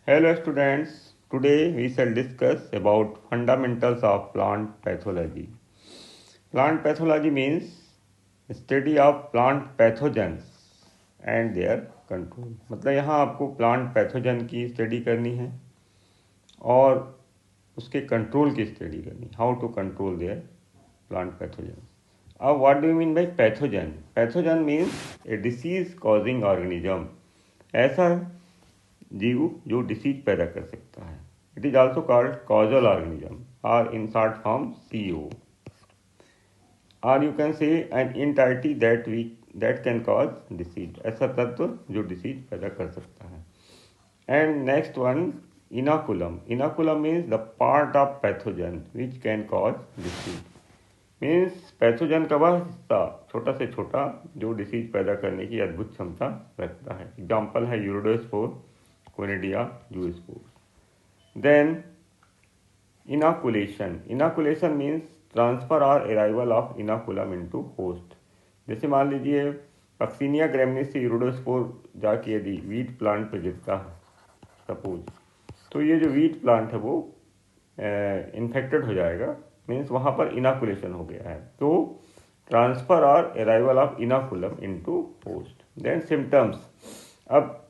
Hello students, today we shall discuss about fundamentals of plant pathology. Plant pathology means study of plant pathogens and their control. मतलब यहाँ आपको plant pathogen की study करनी है और उसके कंट्रोल की स्टडी करनी, how to control their plant pathogen. अब what do you mean by pathogen? Pathogen means a disease causing organism, ऐसा जीव जो डिसीज पैदा कर सकता है. It is also called causal organism और इन शॉर्ट फॉर्म CO, और you can say an entity that can cause disease, ऐसा तत्व जो डिसीज पैदा कर सकता है. And next one, inoculum. Inoculum means the part of pathogen which can cause disease. Means pathogen का वह हिस्सा, छोटा से छोटा, जो डिसीज पैदा करने की अद्भुत क्षमता रखता है. एग्जाम्पल है uredospore, conidia, zoospore. Then inoculation. Inoculation means transfer और arrival of inoculum into host. जैसे मान लीजिए पक्सीनिया ग्रेमिनिस से यूरोडोस्पोर जाके यदि वीट प्लांट पे गिरता है सपोज, तो ये जो वीट प्लांट है वो इन्फेक्टेड हो जाएगा. मीन्स वहाँ पर इनाकुलेशन हो गया है. तो ट्रांसफर और arrival of inoculum into host. Then symptoms. अब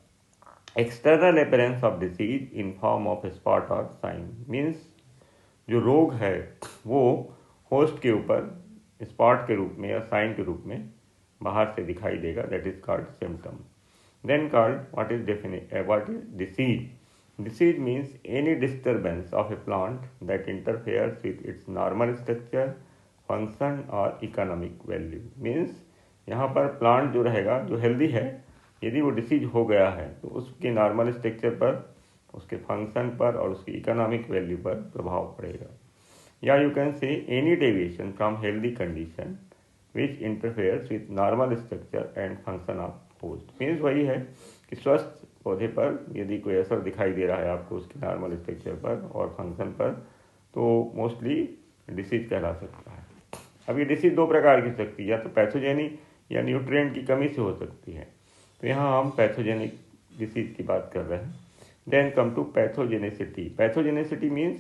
external appearance of disease in form of spot और साइन. मीन्स जो रोग है वो होस्ट के ऊपर स्पॉट के रूप में या साइन के रूप में बाहर से दिखाई देगा. That is called symptom. Then called what is disease. Disease means any disturbance of a plant that interferes with its normal structure, function or economic value. Means यहाँ पर प्लांट जो रहेगा, जो हेल्दी है, यदि वो डिसीज हो गया है तो उसके नॉर्मल स्ट्रक्चर पर, उसके फंक्शन पर और उसकी इकोनॉमिक वैल्यू पर प्रभाव पड़ेगा. या यू कैन से any deviation from healthy condition which interferes with normal structure and function of host. Means वही है कि स्वस्थ पौधे पर यदि कोई असर दिखाई दे रहा है आपको उसके नॉर्मल स्ट्रक्चर पर और फंक्शन पर, तो मोस्टली डिसीज कहला सकता है. अब ये डिसीज दो प्रकार की सकती है, या तो पैथोजेनिक या न्यूट्रिएंट की कमी से हो सकती है. तो यहाँ हम पैथोजेनिक डिसीज की बात कर रहे हैं. Then come to pathogenicity. Pathogenicity means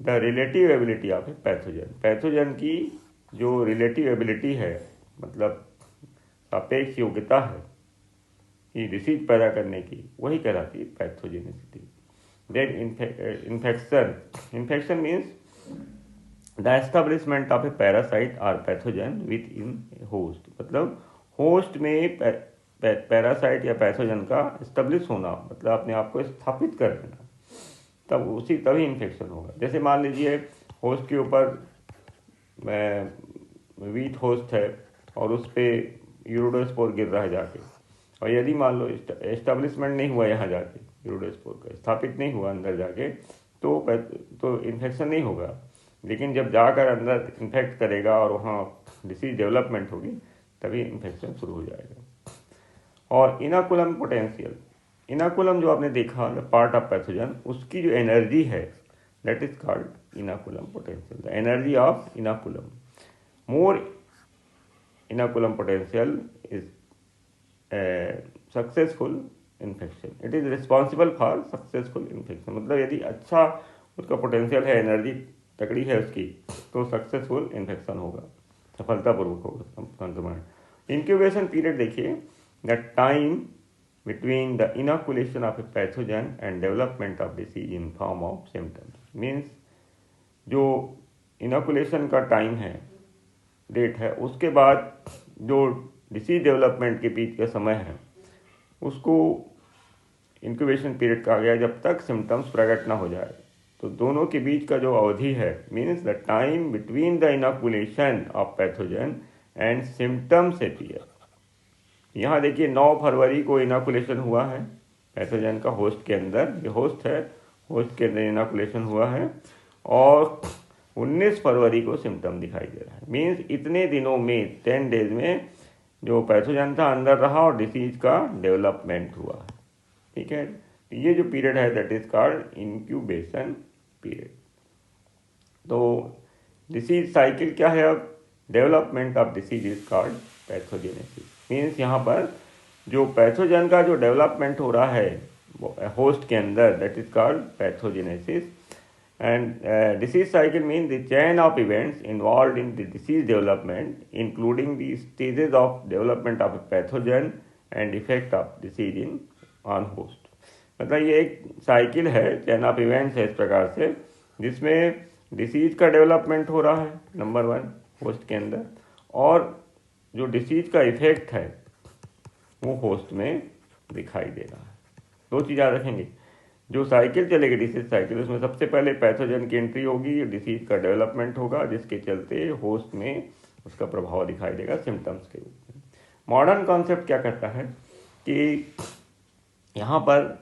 the relative ability of a pathogen. Pathogen की जो रिलेटिव एबिलिटी है, मतलब सापेक्ष योग्यता है ये डिसीज पैदा करने की, वही कहलाती है pathogenicity. Then infection. Infection means the establishment of a parasite और पैथोजन विद इन होस्ट. मतलब होस्ट में पैरासाइट या पैथोजन का एस्टेब्लिश होना, मतलब अपने आप को स्थापित कर देना, तभी इन्फेक्शन होगा. जैसे मान लीजिए होस्ट के ऊपर वीट होस्ट है और उस पर यूरोडोस्पोर गिर रहा है जाके, और यदि मान लो एस्टेब्लिशमेंट नहीं हुआ यहाँ जाके, यूरोडोस्पोर का स्थापित नहीं हुआ अंदर जाके, तो इन्फेक्शन नहीं होगा. लेकिन जब जाकर अंदर इन्फेक्ट करेगा और वहाँ डिसीज डेवलपमेंट होगी, तभी इन्फेक्शन शुरू हो जाएगा. और इनाकुलम पोटेंशियल. इनाकुलम जो आपने देखा पार्ट ऑफ पैथोजन, उसकी जो एनर्जी है that is called inoculum potential. The energy of inoculum. More inoculum potential is successful infection. It is responsible for successful infection. मतलब यदि अच्छा उसका पोटेंशियल है, एनर्जी तकड़ी है उसकी, तो सक्सेसफुल इन्फेक्शन होगा, सफलतापूर्वक होगा संक्रमण. इंक्यूबेशन पीरियड देखिए, the time between the inoculation of a pathogen and development of disease in form of symptoms. Means जो इनोकुलेशन का टाइम है, डेट है, उसके बाद जो डिसीज डेवलपमेंट के बीच का समय है, उसको इंक्यूबेशन पीरियड कहा गया, जब तक सिम्टम्स प्रकट ना हो जाए. तो दोनों के बीच का जो अवधि है, means the time between the inoculation of pathogen and symptoms appear. यहाँ देखिए 9 फरवरी को इनोकुलेशन हुआ है पैथोजन का होस्ट के अंदर, ये होस्ट है, होस्ट के अंदर इनोकुलेशन हुआ है, और 19 फरवरी को सिम्टम दिखाई दे रहा है. मीन्स इतने दिनों में, 10 डेज में जो पैथोजन था अंदर रहा और डिसीज का डेवलपमेंट हुआ है. ठीक है, ये जो पीरियड है that is called incubation period. तो डिसीज साइकिल क्या है? अब development of disease is called pathogenesis. Means यहाँ पर जो पैथोजन का जो डेवलपमेंट हो रहा है होस्ट के अंदर, that is called pathogenesis. And disease cycle means the chain of events involved in the disease development, including the stages of development of a pathogen and effect of disease in on host. मतलब ये एक cycle है, chain of events है इस प्रकार से, जिसमें disease का डेवलपमेंट हो रहा है नंबर 1 होस्ट के अंदर, और जो डिसीज का इफेक्ट है वो होस्ट में दिखाई दे रहा है. 2 चीज़ याद रखेंगे. जो साइकिल चलेगी डिसीज साइकिल, उसमें सबसे पहले पैथोजन की एंट्री होगी, डिसीज का डेवलपमेंट होगा, जिसके चलते होस्ट में उसका प्रभाव दिखाई देगा सिम्टम्स के रूप में. मॉडर्न कॉन्सेप्ट क्या कहता है कि यहाँ पर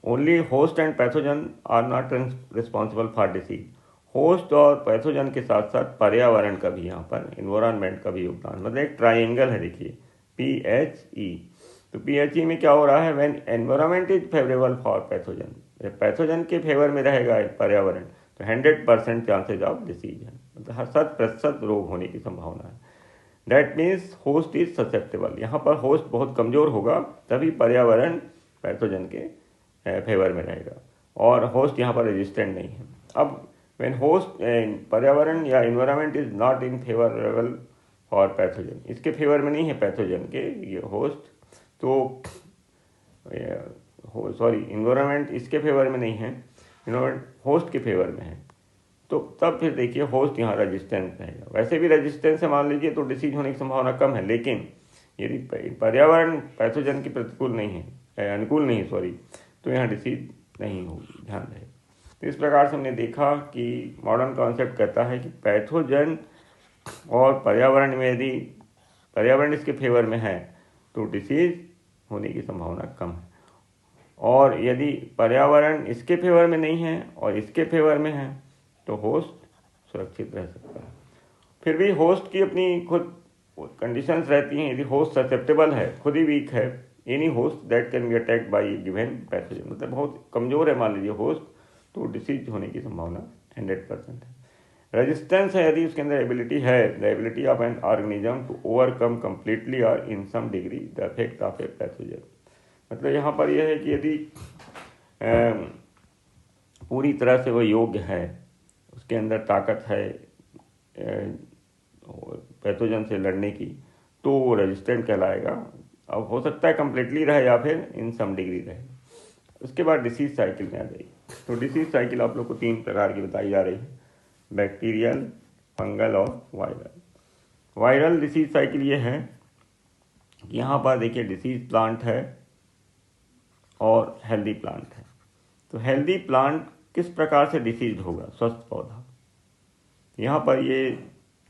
only host and pathogen are not responsible for disease. Host और पैथोजन के साथ साथ पर्यावरण का भी, यहाँ पर इन्वायरमेंट का भी योगदान, मतलब एक ट्राइंगल है. देखिए PHE. तो PHE में क्या हो रहा है, when environment is favourable for pathogen, जब पैथोजन के फेवर में रहेगा पर्यावरण, तो 100% चांसेज ऑफ डिसीज है, मतलब 100% रोग होने की संभावना है. That means host is susceptible. यहाँ पर होस्ट बहुत कमज़ोर होगा, तभी पर्यावरण पैथोजन के फेवर में रहेगा, और होस्ट यहाँ पर रेजिस्टेंट नहीं है. अब व्हेन होस्ट पर्यावरण या environment is not in favourable for pathogen, इसके फेवर में नहीं है पैथोजन के ये होस्ट, तो इन्वायरमेंट इसके फेवर में नहीं है, इन्वायरमेंट होस्ट के फेवर में है, तो तब फिर देखिए होस्ट यहाँ रेजिस्टेंस रहेगा. वैसे भी रेजिस्टेंस है मान लीजिए, तो डिसीज होने की संभावना कम है, लेकिन यदि पर्यावरण पैथोजन की प्रतिकूल नहीं है, अनुकूल नहीं सॉरी, तो यहाँ डिसीज नहीं होगी, ध्यान रहे. तो इस प्रकार से हमने देखा कि मॉडर्न कॉन्सेप्ट कहता है कि पैथोजन और पर्यावरण में, यदि पर्यावरण इसके फेवर में है तो डिसीज होने की संभावना कम है, और यदि पर्यावरण इसके फेवर में नहीं है और इसके फेवर में है तो होस्ट सुरक्षित रह सकता है. फिर भी होस्ट की अपनी खुद कंडीशंस रहती हैं. यदि होस्ट ससेप्टेबल है, खुद ही वीक है, any host that can be attacked by given pathogen, मतलब बहुत कमज़ोर है मान लीजिए होस्ट, तो डिसीज होने की संभावना 100% है. रेजिस्टेंस है, यदि उसके अंदर एबिलिटी है, the ability of an organism to overcome completely और in some degree the effect of a pathogen. मतलब यहाँ पर यह है कि यदि पूरी तरह से वो योग्य है, उसके अंदर ताकत है पैथोजन से लड़ने की, तो वो रेजिस्टेंट कहलाएगा. अब हो सकता है कम्प्लीटली रहे या फिर इन सम डिग्री रहे. उसके बाद डिसीज साइकिल में आ जाएगी. तो डिसीज साइकिल आप लोग को 3 प्रकार की बताई जा रही है, बैक्टीरियल, फंगल और वायरल. वायरल डिसीज साइकिल ये है कि यहाँ पर देखिए डिसीज प्लांट है और हेल्दी प्लांट है. तो हेल्दी प्लांट किस प्रकार से डिसीज होगा, स्वस्थ पौधा. यहाँ पर ये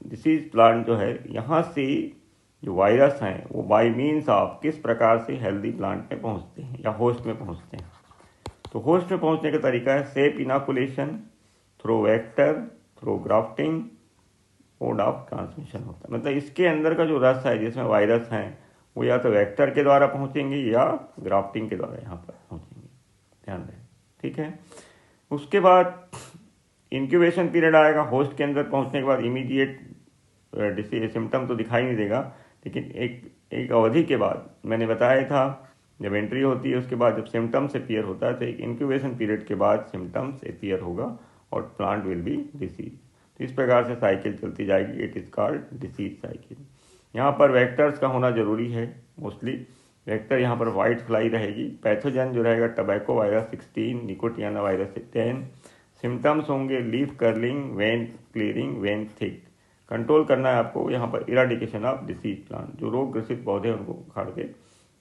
डिसीज प्लांट जो है, यहाँ से जो वायरस हैं वो बाय मीन्स ऑफ किस प्रकार से हेल्दी प्लांट में पहुँचते हैं या होस्ट में पहुँचते हैं. तो होस्ट में पहुँचने का तरीका है safe inoculation, through vector, through grafting, mode of transmission होता है. मतलब इसके अंदर का जो रस है जिसमें वायरस हैं, वो या तो वेक्टर के द्वारा पहुँचेंगे या ग्राफ्टिंग के द्वारा यहाँ पर पहुँचेंगे, ध्यान रहे. ठीक है. उसके बाद इंक्यूबेशन पीरियड आएगा. होस्ट के अंदर पहुँचने के बाद इमीडिएट डिसीज सिम्टम तो दिखाई नहीं देगा, लेकिन एक अवधि के बाद, मैंने बताया था जब एंट्री होती है उसके बाद जब सिम्टम्स अपीयर होता है, तो एक इंक्यूबेशन पीरियड के बाद सिम्टम्स अपीयर होगा और प्लांट विल बी डिसीज. तो इस प्रकार से साइकिल चलती जाएगी. It is called disease cycle. यहाँ पर वेक्टर्स का होना जरूरी है. मोस्टली वेक्टर यहाँ पर वाइट फ्लाई रहेगी. पैथोजन जो रहेगा tobacco virus 16, nicotiana virus 10. Symptoms होंगे leaf curling, vein clearing, vein thick. Control करना है आपको यहाँ पर इराडिकेशन ऑफ डिसीज प्लांट, जो रोग ग्रसित पौधे हैं उनको उखाड़ के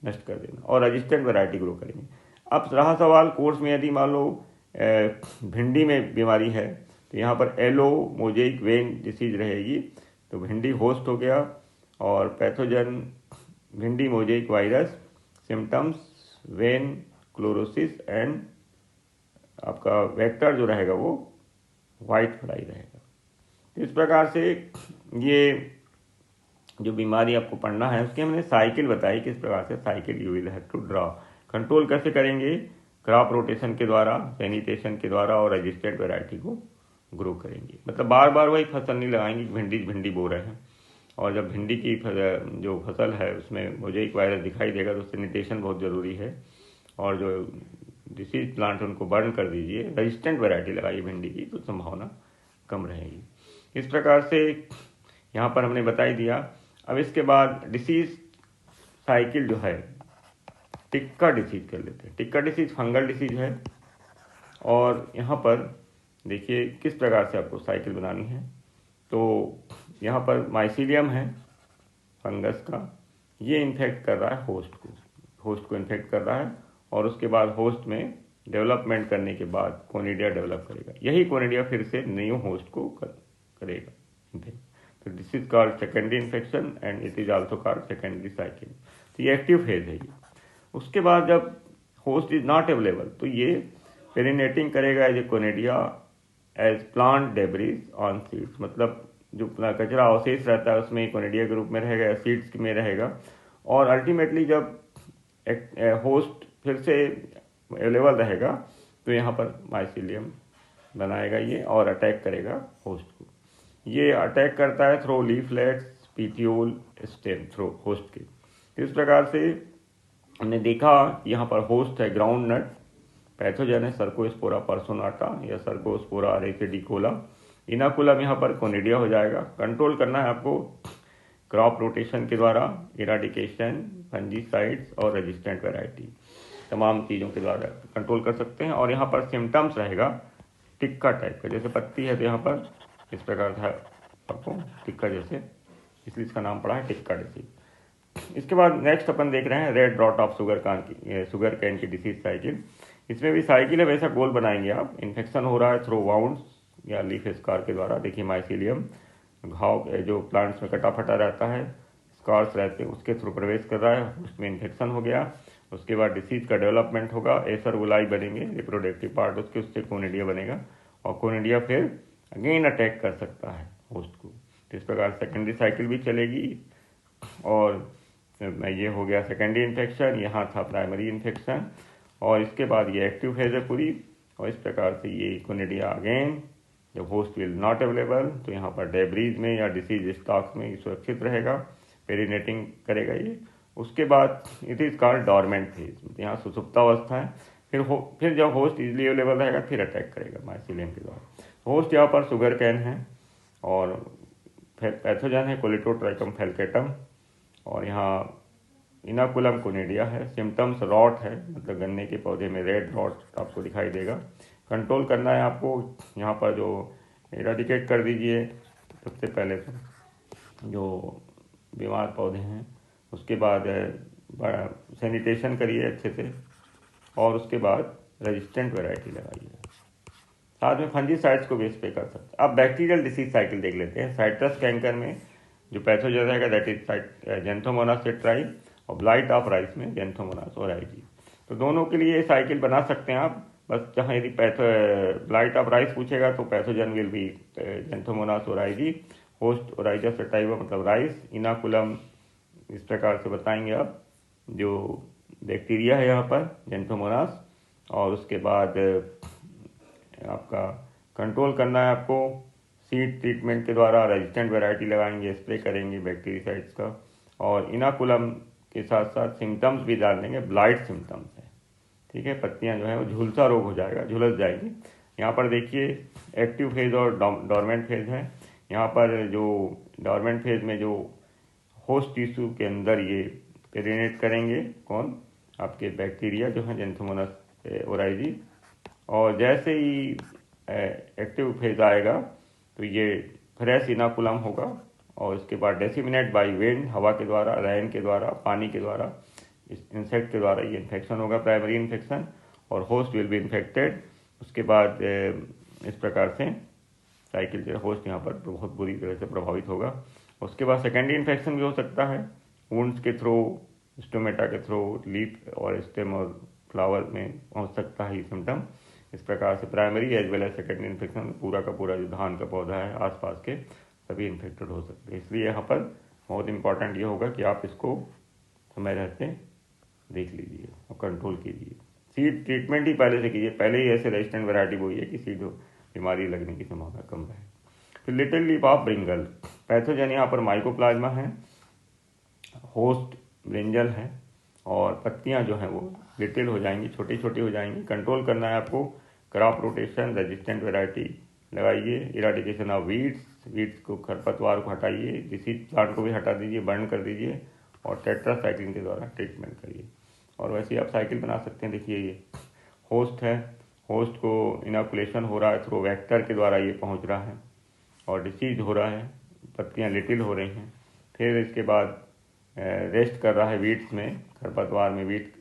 नष्ट कर देना, और रजिस्टेंट वैरायटी ग्रो करेंगे. अब रहा सवाल कोर्स में, यदि मान लो भिंडी में बीमारी है, तो यहाँ पर एलो मोजेइक वेन डिसीज रहेगी. तो भिंडी होस्ट हो गया, और pathogen bhindi mosaic virus, symptoms vein chlorosis, and आपका वेक्टर जो रहेगा वो वाइट फ्लाई रहेगा. इस प्रकार से ये जो बीमारी आपको पढ़ना है उसकी हमने साइकिल बताई, किस प्रकार से cycle you will have to draw. Control कैसे करेंगे, क्रॉप रोटेशन के द्वारा, सैनिटेशन के द्वारा, और रजिस्टेंट वैरायटी को ग्रो करेंगे. मतलब बार बार वही फसल नहीं लगाएंगे, भिंडी बो रहे हैं, और जब भिंडी की जो फसल है उसमें मोजेइक वायरस दिखाई देगा तो सैनिटेशन बहुत ज़रूरी है, और जो डिसीज प्लांट उनको बर्न कर दीजिए, रेजिस्टेंट वैरायटी लगाइए भिंडी की, तो संभावना कम रहेगी। इस प्रकार से यहाँ पर हमने बता ही दिया। अब इसके बाद डिसीज साइकिल जो है, टिक्का डिसीज कर लेते हैं। टिक्का डिसीज फंगल डिसीज है, और यहाँ पर देखिए किस प्रकार से आपको साइकिल बनानी है। तो यहाँ पर माइसीलियम है फंगस का, ये इन्फेक्ट कर रहा है होस्ट को इन्फेक्ट कर रहा है, और उसके बाद होस्ट में डेवलपमेंट करने के बाद कोनिडिया डेवलप करेगा। यही कोनिडिया फिर से न्यू होस्ट को करेगा इन्फेक्ट। तो this is called secondary infection and it is also called secondary cycle. तो ये एक्टिव फेज है ये। उसके बाद जब होस्ट इज नॉट अवेलेबल, तो ये पेरिनेटिंग करेगा as a conidia as plant debris on seeds, मतलब जो कचरा अवशेष रहता है उसमें कोनिडिया के रूप में रहेगा या सीड्स में रहेगा। और अल्टीमेटली जब होस्ट फिर से अवेलेबल रहेगा तो यहाँ पर माइसीलियम बनाएगा ये और अटैक करेगा होस्ट को। ये अटैक करता है through leaflets, petiole, stem through host के। इस प्रकार से हमने देखा यहाँ पर होस्ट है ग्राउंड नट, पैथोजन है सर्कोस्पोरा पर्सोनाटा या सर्कोस्पोरा रेसिडिकोला, इनाकुलम यहाँ पर कोनिडिया हो जाएगा। कंट्रोल करना है आपको क्रॉप रोटेशन के द्वारा, इराडिकेशन, फंजीसाइड्स और रेजिस्टेंट वैरायटी, तमाम चीज़ों के द्वारा कंट्रोल कर सकते हैं। और यहाँ पर सिम्टम्स रहेगा टिक्का टाइप का, जैसे पत्ती है तो यहाँ पर इस प्रकार था आपको टिक्का जैसे, इसलिए इसका नाम पड़ा है टिक्का डिसीज। इसके बाद नेक्स्ट अपन देख रहे हैं red rot of sugarcane की डिसीज साइकिल। इसमें भी साइकिल है, वैसा गोल बनाएंगे आप। इन्फेक्शन हो रहा है थ्रो वाउंड्स या लीफ स्कार के द्वारा। देखिए माइसीलियम घाव जो प्लांट्स में कटा फटा रहता है, स्कार्स रहते हैं, उसके थ्रू प्रवेश कर रहा है, उसमें इन्फेक्शन हो गया। उसके बाद डिसीज का डेवलपमेंट होगा, एसर गुलाई बनेंगे रिप्रोडक्टिव पार्ट उसके, उससे कोनिडिया बनेगा और कोनिडिया फिर अगेन अटैक कर सकता है होस्ट को। तो इस प्रकार सेकेंडरी साइकिल भी चलेगी। और ये हो गया सेकेंडरी इन्फेक्शन, यहाँ था प्राइमरी इन्फेक्शन, और इसके बाद ये एक्टिव फेज है पूरी। और इस प्रकार से ये कोनिडिया अगेन जब होस्ट विल नॉट अवेलेबल, तो यहाँ पर डेब्रीज में या डिसीज स्टॉक्स में सुरक्षित रहेगा, पेरिनेटिंग करेगा ये। उसके बाद it is called dormant phase, यहाँ सुसुप्तावस्था है। फिर जब होस्ट इजिली अवेलेबल रहेगा फिर अटैक करेगा माइसीलियम के द्वारा। होस्ट यहाँ पर शुगर कैन है और पैथोजन है कोलिटोट्राइकम फेल्केटम, और यहाँ इनाकुलम कोनिडिया है। सिम्टम्स रॉट है, मतलब गन्ने के पौधे में रेड रॉट आपको दिखाई देगा। कंट्रोल करना है आपको, यहाँ पर जो इराडिकेट कर दीजिए सबसे पहले तो जो बीमार पौधे हैं, उसके बाद सैनिटेशन करिए अच्छे से, और उसके बाद रेजिस्टेंट वैरायटी लगाइए। साथ में फंजीसाइड्स को भी स्प्रे कर सकते हैं। अब बैक्टीरियल डिसीज साइकिल देख लेते हैं। साइट्रस कैंकर में जो पैथोजन रहेगा दैट इज जेंथोमोनास सेट्राई, और ब्लाइट ऑफ राइस में जेंथोमोनास ओराइजी। तो दोनों के लिए साइकिल बना सकते हैं आप। बस जहाँ यदि ब्लाइट ऑफ राइस पूछेगा तो pathogen will be Xanthomonas oryzae, host Oryza sativa मतलब राइस, इनाकुलम इस प्रकार से बताएंगे आप। जो बैक्टीरिया है यहाँ पर जेंथोमोनास, और उसके बाद आपका कंट्रोल करना है आपको सीड ट्रीटमेंट के द्वारा, रेजिस्टेंट वैरायटी लगाएंगे, स्प्रे करेंगे बैक्टीरियासाइड्स का, और इनाकुलम के साथ साथ सिम्टम्स भी डाल देंगे। ब्लाइट सिम्टम्स है, ठीक है, पत्तियां जो है वो झुलसा रोग हो जाएगा, झुलस जाएगी। यहाँ पर देखिए एक्टिव फेज और डॉर्मेंट फेज है। यहाँ पर जो डॉर्मेंट फेज में जो होस्ट टिश्यू के अंदर ये पेरिनेट करेंगे कौन, आपके बैक्टीरिया जो है जेंथोमोनास ओराइजी, और जैसे ही एक्टिव फेज आएगा तो ये फ्रेश इनाकुलम होगा, और इसके बाद डिसेमिनेट बाय विंड, हवा के द्वारा, रेन के द्वारा, पानी के द्वारा, इस इंसेक्ट के द्वारा ये इन्फेक्शन होगा, प्राइमरी इन्फेक्शन, और होस्ट विल बी इन्फेक्टेड। उसके बाद इस प्रकार से साइकिल जो होस्ट यहाँ पर बहुत बुरी तरह से प्रभावित होगा। उसके बाद सेकेंडरी इन्फेक्शन भी हो सकता है, वुंड्स के थ्रू, स्टोमेटा के थ्रू, लीफ और स्टेम और फ्लावर में पहुँच सकता है ये सिम्टम। इस प्रकार से primary as well as secondary infection पूरा का पूरा जो धान का पौधा है आसपास के सभी इन्फेक्टेड हो सकते हैं। इसलिए यहाँ पर बहुत इंपॉर्टेंट ये होगा कि आप इसको समय रहते देख लीजिए और कंट्रोल कीजिए। सीड ट्रीटमेंट ही पहले से कीजिए, पहले ही ऐसे रेजिस्टेंट वैरायटी बोई है कि सीड बीमारी लगने की संभावना कम रहे। फिर लिटिल लीफ ऑफ ब्रिंगल, पैथोजन यहाँ पर माइकोप्लाज्मा है, होस्ट ब्रिंजल है, और पत्तियां जो हैं वो लिटिल हो जाएंगी, छोटी छोटी हो जाएंगी। कंट्रोल करना है आपको। क्रॉप रोटेशन, रेजिस्टेंट वैरायटी लगाइए। इराडिकेशन ऑफ वीड्स को, खरपतवार को हटाइए। डिसीज प्लांट को भी हटा दीजिए, बर्न कर दीजिए और टेट्रासाइक्लिन के द्वारा ट्रीटमेंट करिए। और वैसे ही आप साइकिल बना सकते हैं। देखिए ये होस्ट है, होस्ट को इनोकुलेशन हो रहा है, थ्रू वेक्टर के द्वारा ये पहुंच रहा है और डिसीज हो रहा है, पत्तियां लिटिल हो रही हैं। फिर इसके बाद रेस्ट कर रहा है वीड्स में, खरपतवार में वीड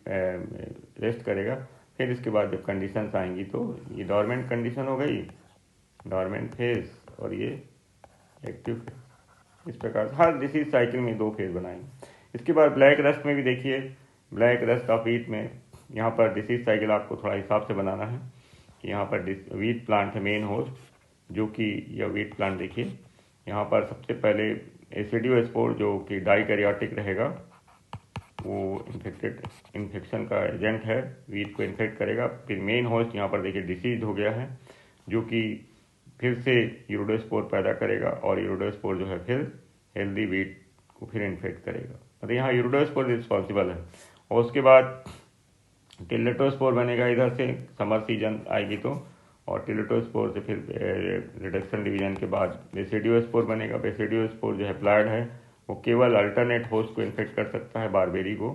रेस्ट करेगा। फिर इसके बाद जब कंडीशंस आएंगी तो ये डोरमेंट कंडीशन हो गई, डोरमेंट फेज, और ये एक्टिव फेज। इस प्रकार हर डिसीज साइकिल में 2 फेज बनाएंगे। इसके बाद ब्लैक रस्ट में भी देखिए, ब्लैक रस्ट ऑफ वीट में यहाँ पर डिसीज साइकिल आपको थोड़ा हिसाब से बनाना है कि यहाँ पर वीट प्लांट है मेन होस्ट, जो कि यह वीट प्लांट देखिए यहाँ पर सबसे पहले एसिडियोस्पोर जो कि डाइकैरियोटिक रहेगा, वो इन्फेक्शन का एजेंट है, वीट को इन्फेक्ट करेगा। फिर मेन होस्ट यहाँ पर देखिए डिसीज हो गया है, जो कि फिर से यूरोडोस्पोर पैदा करेगा और यूरोडोस्पोर जो है फिर हेल्दी वीट को फिर इन्फेक्ट करेगा। मतलब यहाँ यूरोडोस्पोर रिस्पॉन्सिबल है। और उसके बाद टिलेटोस्पोर बनेगा इधर से, समर सीजन आएगी तो, और टिलेटोस्पोर से फिर रिडक्शन डिवीजन के बाद बेसिडियोस्पोर बनेगा। बेसिडियोस्पोर जो है प्लाइड है, वो केवल अल्टरनेट होस्ट को इन्फेक्ट कर सकता है, बारबेरी को।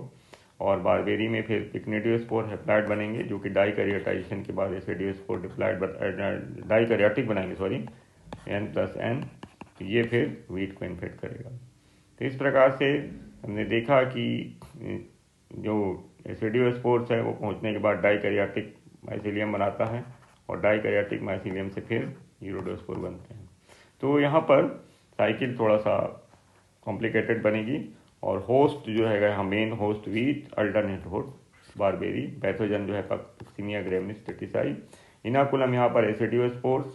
और बारबेरी में फिर पिक्नेडियोस्पोर हैप्लॉइड बनेंगे, जो कि डाइकैरियोटाइजेशन के बाद एसिडियोस्पोर डाइकैरियोटिक बनाएंगे, सॉरी, N+N, ये फिर वीट को इन्फेक्ट करेगा। तो इस प्रकार से हमने देखा कि जो एसिडियोस्पोर्स है वो पहुंचने के बाद डाइकैरियोटिक माइसीलियम बनाता है और डाइकैरियोटिक माइसीलियम से फिर यूरोडोस्पोर बनते हैं। तो यहाँ पर साइकिल थोड़ा सा कॉम्प्लिकेटेड बनेगी। और होस्ट जो है यहाँ main host wheat, alternate host barberry, pathogen जो है पक्सीनिया ग्रेमिनिस टेटिसाई, इनाकुलम यहाँ पर एसिडियोस्पोर्स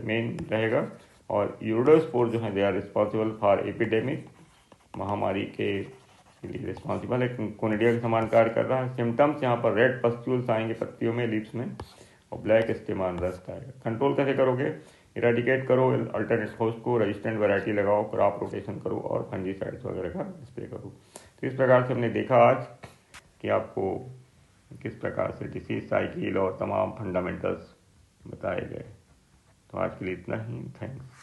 मेन रहेगा, और यूरोडोस्पोर जो है they are responsible for epidemic, महामारी के लिए रिस्पॉन्सिबल है, कोनिडिया के समान कार्य कर रहा है। सिम्टम्स यहाँ पर रेड पस्ट्यूल्स आएंगे पत्तियों में, लीव्स में, और ब्लैक स्टेमन रस्ट आएगा। कंट्रोल कैसे करोगे? इराडिकेट करो अल्टरनेट होस्ट को, रेजिस्टेंट वैरायटी लगाओ, क्रॉप रोटेशन करो और फंजीसाइड्स वगैरह का स्प्रे करो। तो इस प्रकार से हमने देखा आज कि आपको किस प्रकार से डिसीज साइकिल और तमाम फंडामेंटल्स बताए गए। तो आज के लिए इतना ही, थैंक्स।